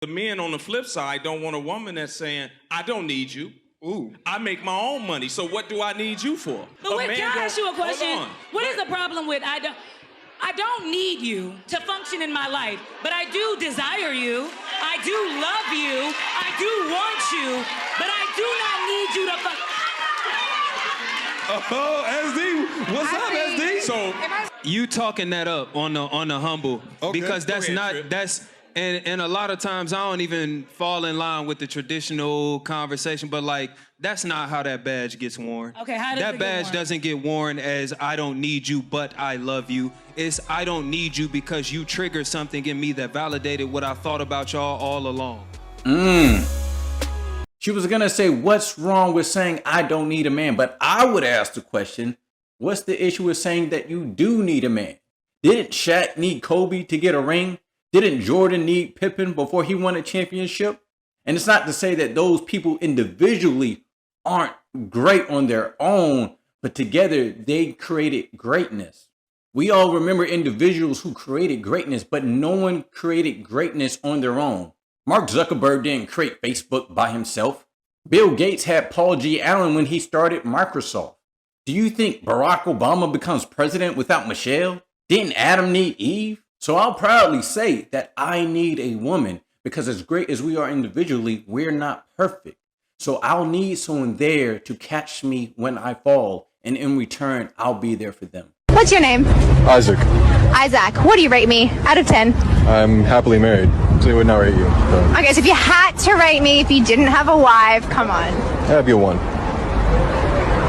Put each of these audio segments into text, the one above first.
The men on the flip side don't want a woman that's saying, I don't need you. Ooh. I make my own money, so what do I need you for? But wait, can I ask you a question? Hold on. What is the problem with I don't need you to function in my life, but I do desire you. I do love you. I do want you, but I do not need you to Oh, SD, what's up, SD? So You talking that up on the humble, Okay. because that's Go ahead, not Trip. that's and a lot of times I don't even fall in line with the traditional conversation, but like that's not how that badge gets worn. Okay, how does that it get badge worn? doesn't get worn as I don't need you, but I love you. It's I don't need you because you triggered something in me that validated what I thought about y'all all along. She was gonna say, what's wrong with saying I don't need a man? But I would ask the question, what's the issue with saying that you do need a man? Didn't Shaq need Kobe to get a ring? Didn't Jordan need Pippen before he won a championship? And it's not to say that those people individually aren't great on their own, but together they created greatness. We all remember individuals who created greatness, but no one created greatness on their own. Mark Zuckerberg didn't create Facebook by himself. Bill Gates had Paul G. Allen when he started Microsoft. Do you think Barack Obama becomes president without Michelle? Didn't Adam need Eve? So I'll proudly say that I need a woman, because as great as we are individually, we're not perfect. So I'll need someone there to catch me when I fall, and in return, I'll be there for them. What's your name? Isaac, Isaac. What do you rate me out of 10? I'm happily married, so I would not rate you. But Okay, so if you had to rate me, if you didn't have a wife, come on. that'd be a 1.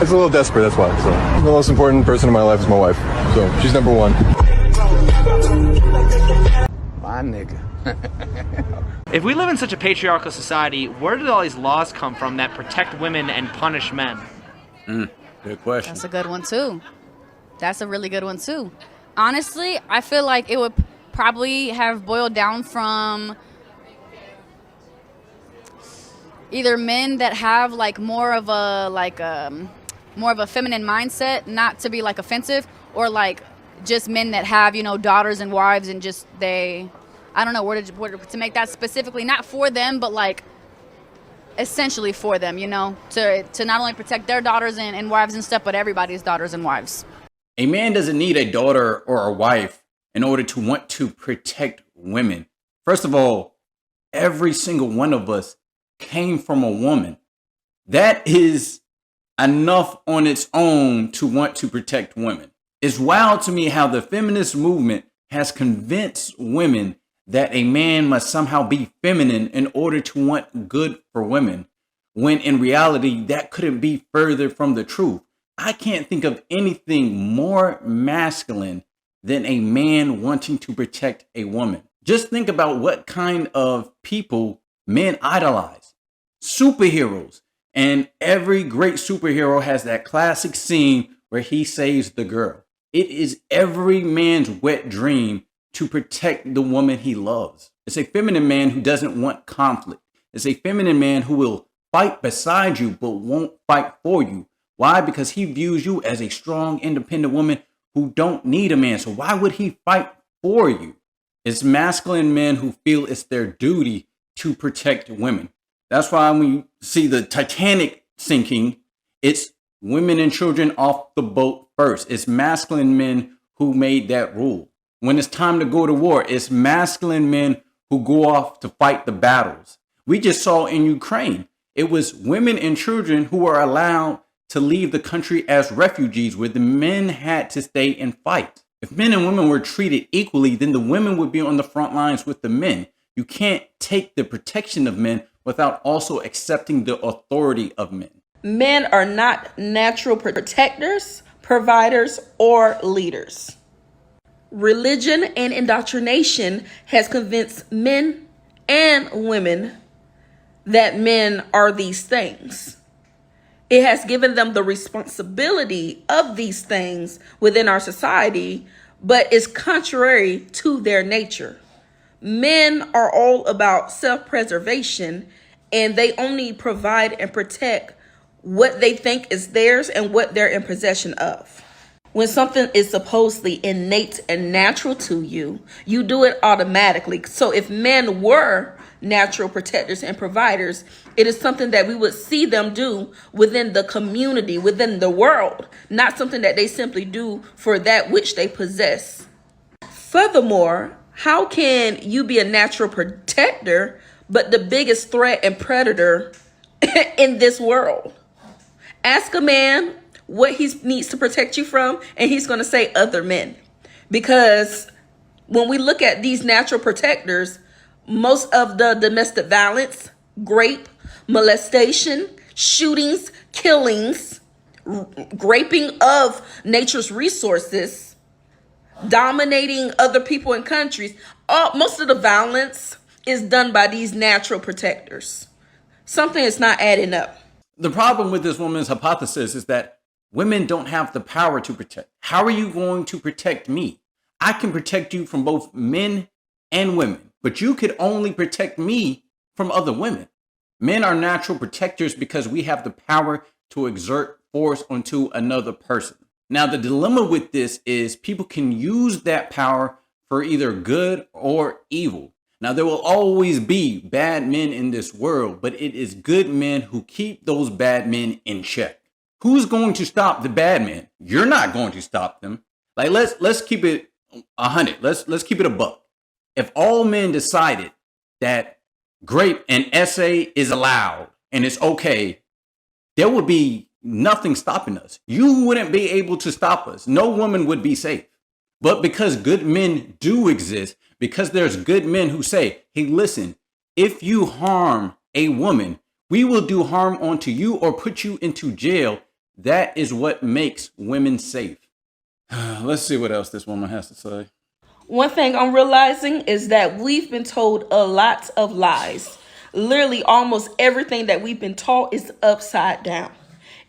It's a little desperate, that's why. So the most important person in my life is my wife. So she's number 1. My nigga. If we live in such a patriarchal society, where did all these laws come from that protect women and punish men? Good question. That's a good one too. That's a really good one too. Honestly, I feel like it would probably have boiled down from either men that have like more of a feminine mindset, not to be like offensive, or like just men that have, you know, daughters and wives, and just I don't know where to make that specifically not for them, but like essentially for them, you know, to not only protect their daughters and wives and stuff, but everybody's daughters and wives. A man doesn't need a daughter or a wife in order to want to protect women. First of all, every single one of us came from a woman. That is enough on its own to want to protect women. It's wild to me how the feminist movement has convinced women that a man must somehow be feminine in order to want good for women, when in reality, that couldn't be further from the truth. I can't think of anything more masculine than a man wanting to protect a woman. Just think about what kind of people men idolize. Superheroes. And every great superhero has that classic scene where he saves the girl. It is every man's wet dream to protect the woman he loves. It's a feminine man who doesn't want conflict. It's a feminine man who will fight beside you but won't fight for you. Why? Because he views you as a strong, independent woman who don't need a man. So why would he fight for you? It's masculine men who feel it's their duty to protect women. That's why when you see the Titanic sinking, it's women and children off the boat first. It's masculine men who made that rule. When it's time to go to war, it's masculine men who go off to fight the battles. We just saw in Ukraine, it was women and children who were allowed to leave the country as refugees, where the men had to stay and fight. If men and women were treated equally, then the women would be on the front lines with the men. You can't take the protection of men without also accepting the authority of men. Men are not natural protectors, providers, or leaders. Religion and indoctrination has convinced men and women that men are these things. It has given them the responsibility of these things within our society, but is contrary to their nature. Men are all about self-preservation, and they only provide and protect what they think is theirs and what they're in possession of. When something is supposedly innate and natural to you, you do it automatically. So if men were natural protectors and providers. It is something that we would see them do within the community, within the world, not something that they simply do for that which they possess. Furthermore, how can you be a natural protector, but the biggest threat and predator in this world? Ask a man what he needs to protect you from, and he's going to say other men. Because when we look at these natural protectors, most of the domestic violence, rape, molestation, shootings, killings, raping of nature's resources, dominating other people and countries, most of the violence is done by these natural protectors. Something is not adding up. The problem with this woman's hypothesis is that women don't have the power to protect. How are you going to protect me? I can protect you from both men and women, but you could only protect me from other women. Men are natural protectors because we have the power to exert force onto another person. Now, the dilemma with this is people can use that power for either good or evil. Now, there will always be bad men in this world, but it is good men who keep those bad men in check. Who's going to stop the bad men? You're not going to stop them. Like, let's keep it 100. Let's keep it a buck. If all men decided that grape and essay is allowed and it's okay, there would be nothing stopping us. You wouldn't be able to stop us. No woman would be safe. But because good men do exist, because there's good men who say, hey, listen, if you harm a woman, we will do harm onto you or put you into jail. That is what makes women safe. Let's see what else this woman has to say. One thing I'm realizing is that we've been told a lot of lies. Literally almost everything that we've been taught is upside down.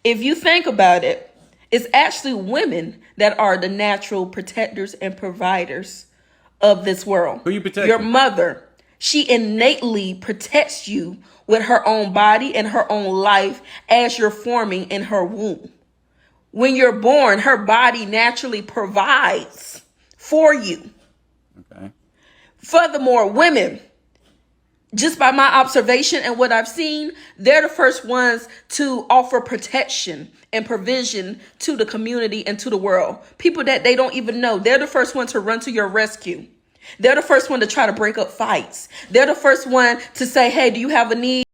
If you think about it, it's actually women that are the natural protectors and providers of this world. Who you protecting? Your mother. She innately protects you with her own body and her own life as you're forming in her womb. When you're born, her body naturally provides for you. Okay. Furthermore, women, just by my observation and what I've seen, they're the first ones to offer protection and provision to the community and to the world. People that they don't even know, they're the first one to run to your rescue. They're the first one to try to break up fights. They're the first one to say, hey, do you have a need?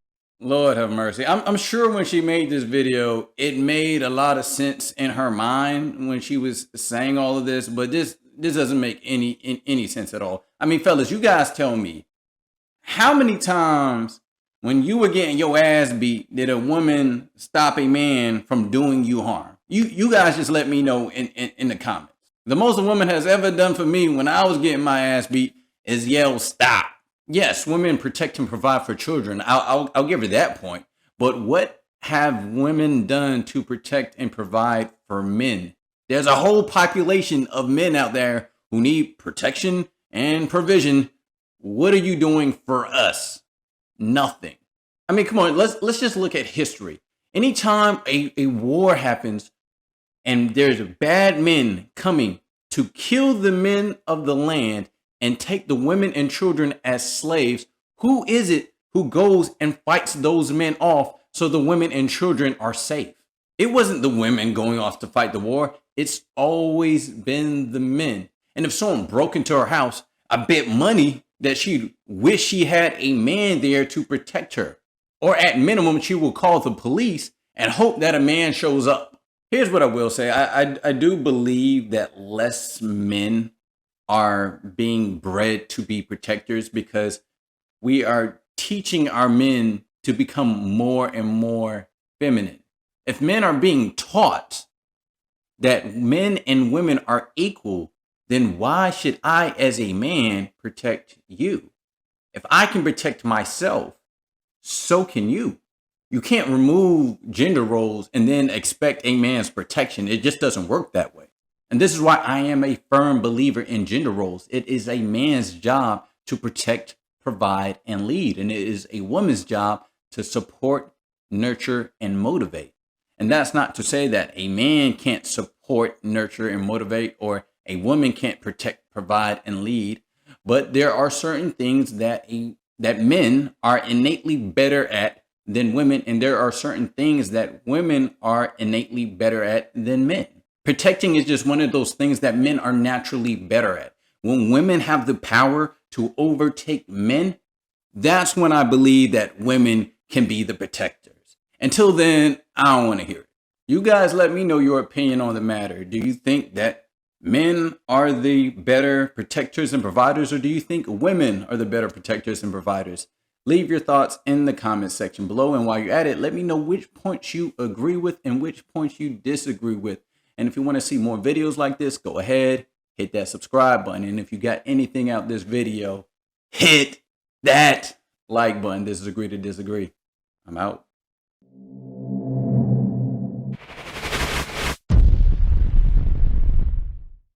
Lord have mercy. I'm sure when she made this video, it made a lot of sense in her mind when she was saying all of this, but this doesn't make any sense at all. I mean, fellas, you guys tell me, how many times when you were getting your ass beat did a woman stop a man from doing you harm? You guys just let me know in the comments. The most a woman has ever done for me when I was getting my ass beat is yell, stop. Yes, women protect and provide for children. I'll give her that point. But what have women done to protect and provide for men? There's a whole population of men out there who need protection and provision. What are you doing for us? Nothing. I mean, come on, let's just look at history. Anytime a war happens and there's bad men coming to kill the men of the land and take the women and children as slaves, who is it who goes and fights those men off so the women and children are safe? It wasn't the women going off to fight the war. It's always been the men. And if someone broke into her house, I bet money that she'd wish she had a man there to protect her. Or at minimum, she will call the police and hope that a man shows up. Here's what I will say. I do believe that less men are being bred to be protectors because we are teaching our men to become more and more feminine. If men are being taught that men and women are equal, then why should I as a man protect you? If I can protect myself, so can you. You can't remove gender roles and then expect a man's protection. It just doesn't work that way. And this is why I am a firm believer in gender roles. It is a man's job to protect, provide, and lead. And it is a woman's job to support, nurture, and motivate. And that's not to say that a man can't support, nurture, and motivate, or a woman can't protect, provide, and lead. But there are certain things that a that men are innately better at than women, and there are certain things that women are innately better at than men. Protecting is just one of those things that men are naturally better at. When women have the power to overtake men, that's when I believe that women can be the protectors. Until then, I don't want to hear it. You guys let me know your opinion on the matter. Do you think that men are the better protectors and providers, or do you think women are the better protectors and providers? Leave your thoughts in the comment section below. And while you're at it, let me know which points you agree with and which points you disagree with. And if you want to see more videos like this, go ahead, hit that subscribe button. And if you got anything out this video, hit that like button. This is Agree to Disagree. I'm out.